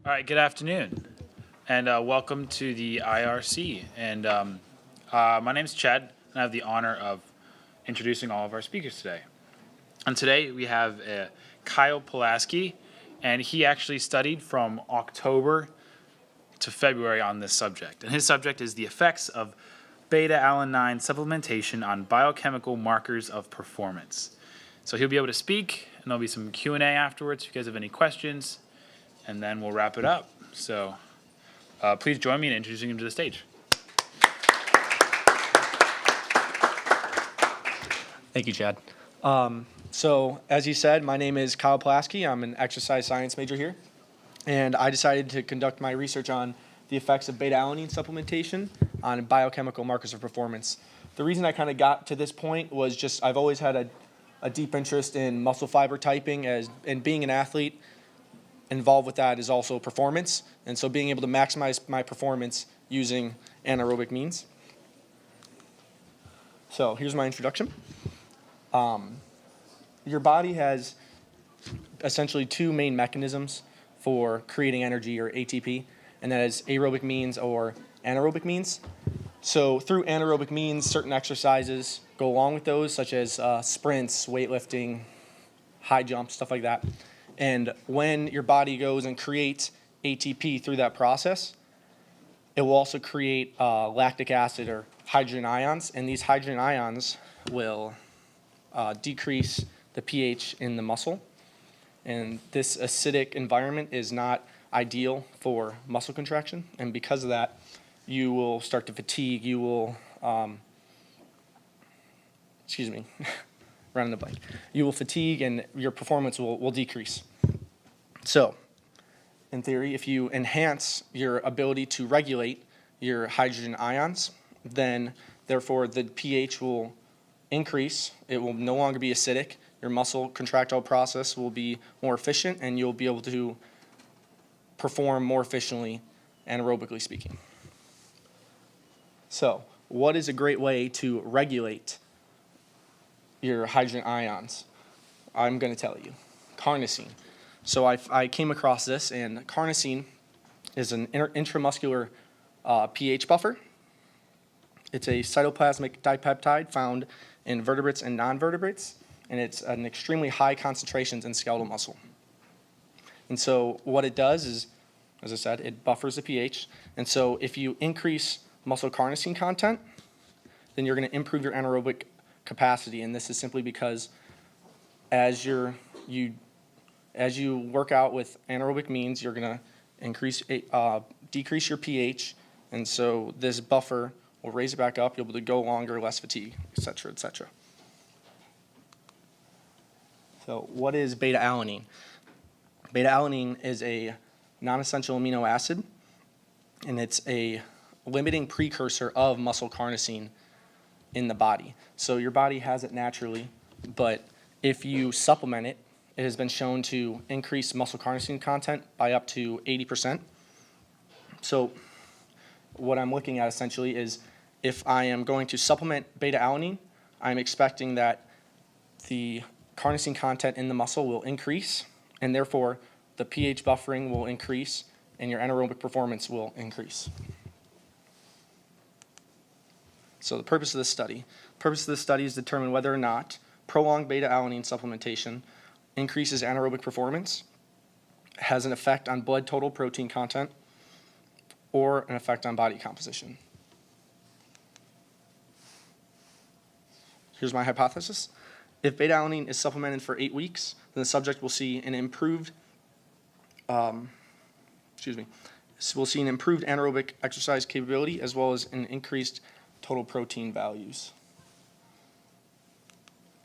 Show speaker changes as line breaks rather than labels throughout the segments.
All right, good afternoon, and welcome to the IRC. And my name is Chad, and I have the honor of introducing all of our speakers today. And today we have Kyle Polaski, and he actually studied from October to February on this subject. And his subject is the effects of beta-alanine supplementation on biochemical markers of performance. So he'll be able to speak, and there'll be some Q&A afterwards if you guys have any questions, and then we'll wrap it up. So please join me in introducing him to the stage.
Thank you, Chad. So as you said, my name is Kyle Polaski. I'm an exercise science major here. And I decided to conduct my research on the effects of beta-alanine supplementation on biochemical markers of performance. The reason I kind of got to this point was just I've always had a deep interest in muscle fiber typing, and being an athlete involved with that is also performance. And so being able to maximize my performance using anaerobic means. So here's my introduction. Your body has essentially two main mechanisms for creating energy, or ATP, and that is aerobic means or anaerobic means. So through anaerobic means, certain exercises go along with those, such as sprints, weightlifting, high jumps, stuff like that. And when your body goes and creates ATP through that process, it will also create lactic acid or hydrogen ions, and these hydrogen ions will decrease the pH in the muscle. And this acidic environment is not ideal for muscle contraction, and because of that, you will start to fatigue. You will, running the blank. You will fatigue, and your performance will decrease. So, in theory, if you enhance your ability to regulate your hydrogen ions, then therefore the pH will increase. It will no longer be acidic. Your muscle contractile process will be more efficient, and you'll be able to perform more efficiently, anaerobically speaking. So, what is a great way to regulate your hydrogen ions? I'm going to tell you. Carnosine. So I came across this, and carnosine is an intramuscular pH buffer. It's a cytoplasmic dipeptide found in vertebrates and non-vertebrates, and it's an extremely high concentrations in skeletal muscle. And so what it does is, as I said, it buffers the pH. And so if you increase muscle carnosine content, then you're going to improve your anaerobic capacity. And this is simply because as you work out with anaerobic means, you're going to decrease your pH, and so this buffer will raise it back up. You'll be able to go longer, less fatigue, et cetera, et cetera. So what is beta-alanine? Beta-alanine is a non-essential amino acid, and it's a limiting precursor of muscle carnosine in the body. So your body has it naturally, but if you supplement it, it has been shown to increase muscle carnosine content by up to 80%. So what I'm looking at essentially is if I am going to supplement beta-alanine, I'm expecting that the carnosine content in the muscle will increase, and therefore the pH buffering will increase, and your anaerobic performance will increase. So the purpose of this study. The purpose of this study is to determine whether or not prolonged beta-alanine supplementation increases anaerobic performance, has an effect on blood total protein content, or an effect on body composition. Here's my hypothesis. If beta-alanine is supplemented for 8 weeks, then the subject will see an improved anaerobic exercise capability, as well as an increased total protein values.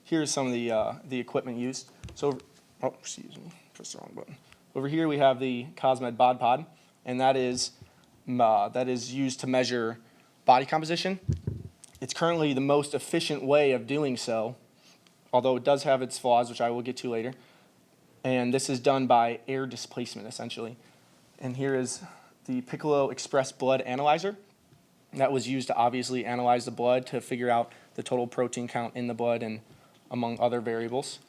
Here's some of the equipment used. So, pressed the wrong button. Over here we have the Cosmed Bod Pod, and that is used to measure body composition. It's currently the most efficient way of doing so, although it does have its flaws, which I will get to later. And this is done by air displacement, essentially. And here is the Piccolo Express Blood Analyzer. That was used to obviously analyze the blood to figure out the total protein count in the blood and among other variables.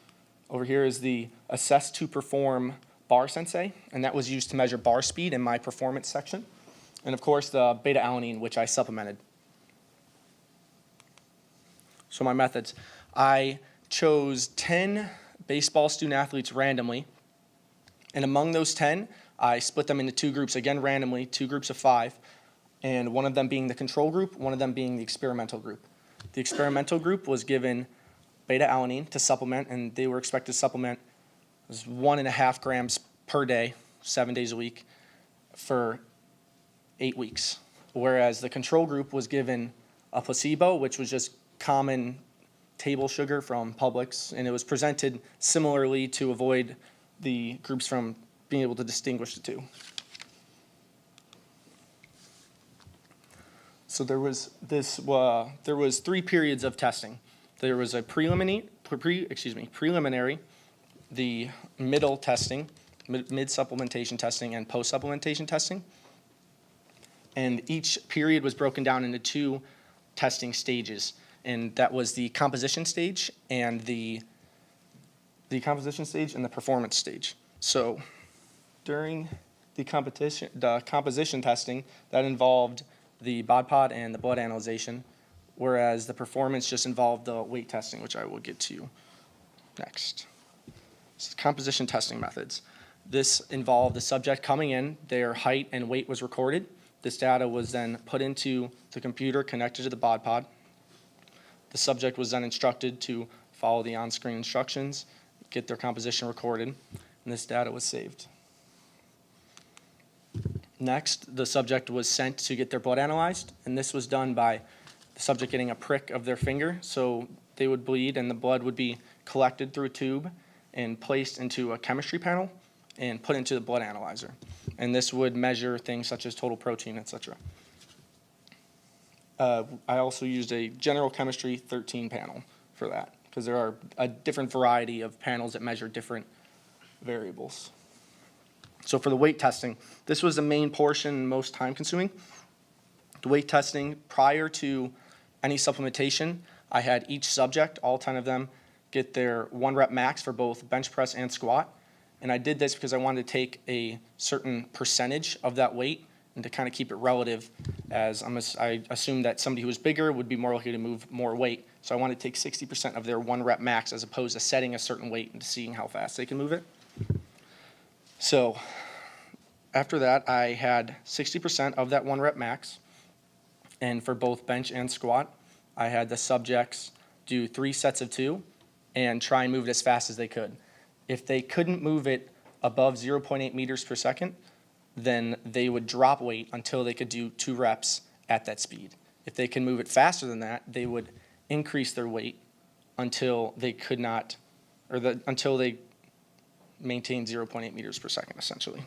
Over here is the Assess to Perform bar sensei, and that was used to measure bar speed in my performance section. And of course, the beta-alanine, which I supplemented. So my methods. I chose 10 baseball student athletes randomly, and among those 10, I split them into 2 groups, again randomly, 2 groups of 5, and one of them being the control group, one of them being the experimental group. The experimental group was given beta-alanine to supplement, and they were expected to supplement 1.5 grams per day, 7 days a week, for 8 weeks. Whereas the control group was given a placebo, which was just common table sugar from Publix, and it was presented similarly to avoid the groups from being able to distinguish the two. So there was 3 periods of testing. There was a preliminary, the middle testing, mid-supplementation testing, and post-supplementation testing. And each period was broken down into 2 testing stages, and that was the composition stage and the composition stage and the performance stage. So during the composition testing, that involved the bod pod and the blood analyzation, whereas the performance just involved the weight testing, which I will get to next. So composition testing methods. This involved the subject coming in, their height and weight was recorded. This data was then put into the computer connected to the bod pod. The subject was then instructed to follow the on-screen instructions, get their composition recorded, and this data was saved. Next, the subject was sent to get their blood analyzed, and this was done by the subject getting a prick of their finger, so they would bleed and the blood would be collected through a tube and placed into a chemistry panel and put into the blood analyzer. And this would measure things such as total protein, etc. I also used a general chemistry 13 panel for that, because there are a different variety of panels that measure different variables. So for the weight testing, this was the main portion, most time consuming. The weight testing, prior to any supplementation, I had each subject, all 10 of them, get their 1 rep max for both bench press and squat. And I did this because I wanted to take a certain percentage of that weight and to kind of keep it relative, as I assumed that somebody who was bigger would be more likely to move more weight. So I wanted to take 60% of their 1 rep max as opposed to setting a certain weight and seeing how fast they can move it. So after that, I had 60% of that 1 rep max. And for both bench and squat, I had the subjects do 3 sets of 2 and try and move it as fast as they could. If they couldn't move it above 0.8 meters per second, then they would drop weight until they could do 2 reps at that speed. If they can move it faster than that, they would increase their weight until they could not, until they maintained 0.8 meters per second, essentially.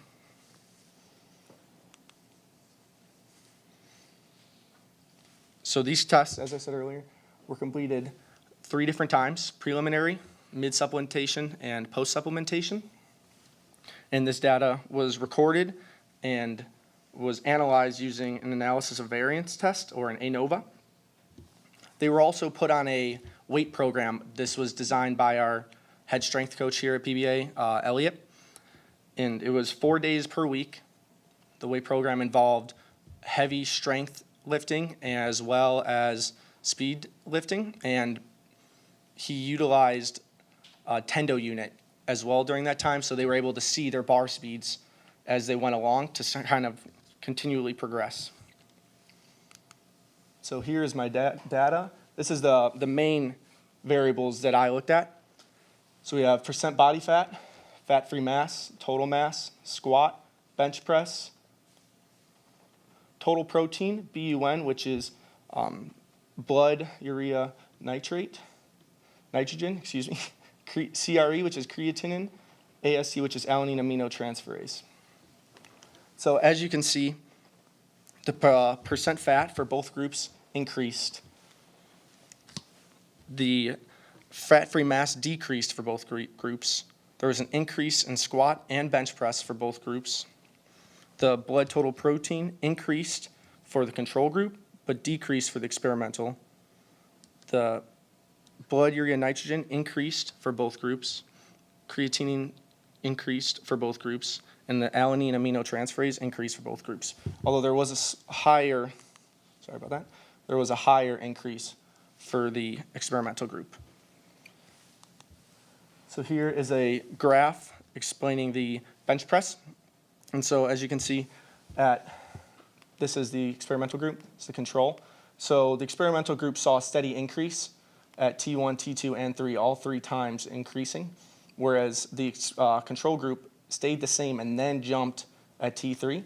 So these tests, as I said earlier, were completed 3 different times: preliminary, mid-supplementation, and post-supplementation. And this data was recorded and was analyzed using an analysis of variance test, or an ANOVA. They were also put on a weight program. This was designed by our head strength coach here at PBA, Elliot. And it was 4 days per week. The weight program involved heavy strength lifting as well as speed lifting. And he utilized a Tendo unit as well during that time, so they were able to see their bar speeds as they went along to kind of continually progress. So here's my data. This is the main variables that I looked at. So we have percent body fat, fat-free mass, total mass, squat, bench press, total protein, BUN, which is blood urea nitrogen, CRE, which is creatinine, AST, which is alanine aminotransferase. So as you can see, the percent fat for both groups increased. The fat-free mass decreased for both groups. There was an increase in squat and bench press for both groups. The blood total protein increased for the control group, but decreased for the experimental. The blood urea nitrogen increased for both groups. Creatinine increased for both groups, and the alanine aminotransferase increased for both groups. Although there was a higher increase for the experimental group. So here is a graph explaining the bench press. And so as you can see, this is the experimental group, it's the control. So the experimental group saw a steady increase at T1, T2, and 3, all 3 times increasing, whereas the control group stayed the same and then jumped at T3.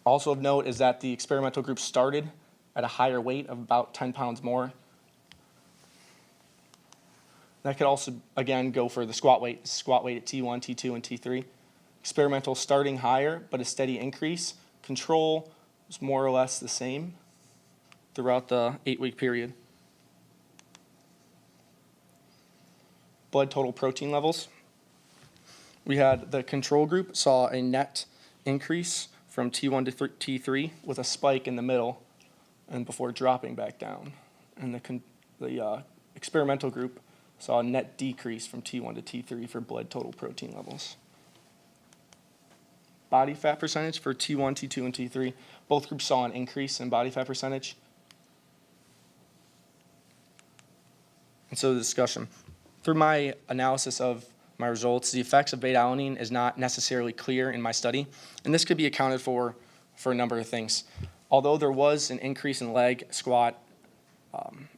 Also of note is that the experimental group started at a higher weight of about 10 pounds more. That could also, again, go for the squat weight at T1, T2, and T3. Experimental starting higher, but a steady increase. Control was more or less the same throughout the 8-week period. Blood total protein levels. We had the control group saw a net increase from T1 to T3 with a spike in the middle and before dropping back down. And the experimental group saw a net decrease from T1 to T3 for blood total protein levels. Body fat percentage for T1, T2, and T3. Both groups saw an increase in body fat percentage. And so the discussion. Through my analysis of my results, the effects of beta-alanine is not necessarily clear in my study, and this could be accounted for a number of things. Although there was an increase in leg, squat,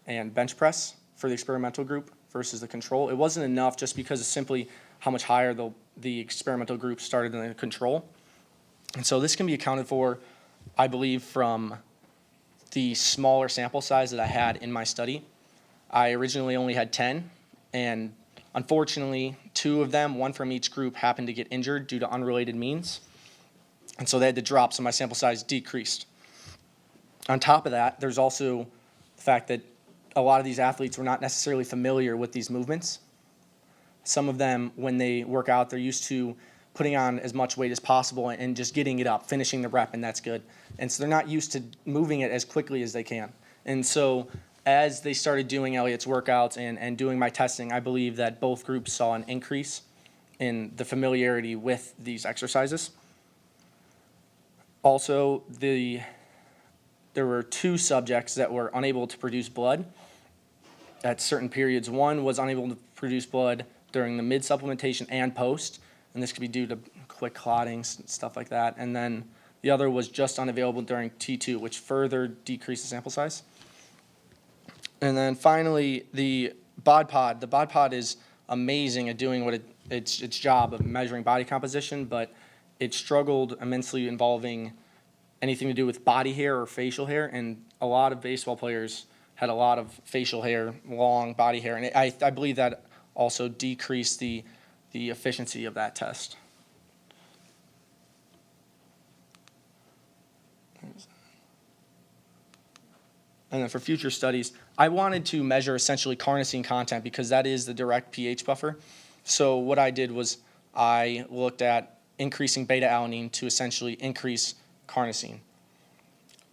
and bench press for the experimental group versus the control, it wasn't enough just because of simply how much higher the experimental group started than the control. And so this can be accounted for, I believe, from the smaller sample size that I had in my study. I originally only had 10, and unfortunately, 2 of them, 1 from each group, happened to get injured due to unrelated means. And so they had to drop, so my sample size decreased. On top of that, there's also the fact that a lot of these athletes were not necessarily familiar with these movements. Some of them, when they work out, they're used to putting on as much weight as possible and just getting it up, finishing the rep, and that's good. And so they're not used to moving it as quickly as they can. And so as they started doing Elliot's workouts and doing my testing, I believe that both groups saw an increase in the familiarity with these exercises. Also, there were 2 subjects that were unable to produce blood at certain periods. One was unable to produce blood during the mid-supplementation and post, and this could be due to quick clotting, stuff like that. And then the other was just unavailable during T2, which further decreased the sample size. And then finally, the bod pod. The bod pod is amazing at doing what its job of measuring body composition, but it struggled immensely involving anything to do with body hair or facial hair, and a lot of baseball players had a lot of facial hair, long body hair, and I believe that also decreased the efficiency of that test. And then for future studies, I wanted to measure essentially carnosine content because that is the direct pH buffer. So what I did was I looked at increasing beta-alanine to essentially increase carnosine.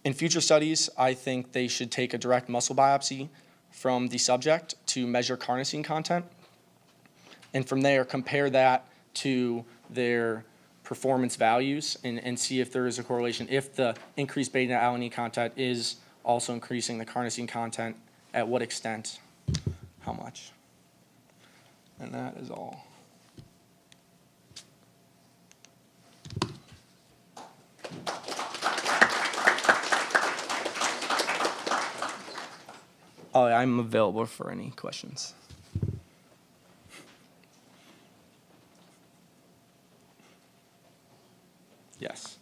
In future studies, I think they should take a direct muscle biopsy from the subject to measure carnosine content, and from there compare that to their performance values and see if there is a correlation, if the increased beta-alanine content is also increasing the carnosine content, at what extent, how much. And that is all. Oh, I'm available for any questions. Yes.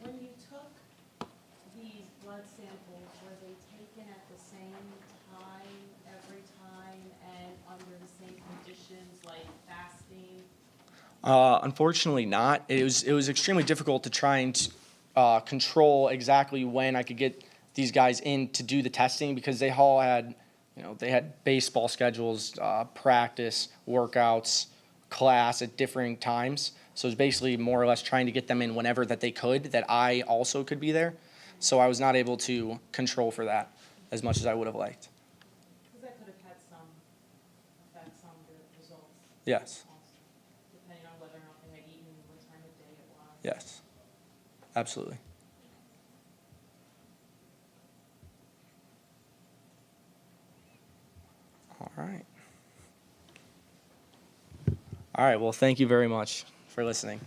When you took these blood samples, were they taken at the same time, every time, and under the same conditions, like fasting?
Unfortunately not. It was extremely difficult to try and control exactly when I could get these guys in to do the testing because they all had, they had baseball schedules, practice, workouts, class at differing times. So it was basically more or less trying to get them in whenever that they could, that I also could be there. So I was not able to control for that as much as I would have liked.
Because that could have had some effects on the results.
Yes.
Also.
Yes. Absolutely. All right. All right. Well, thank you very much for listening.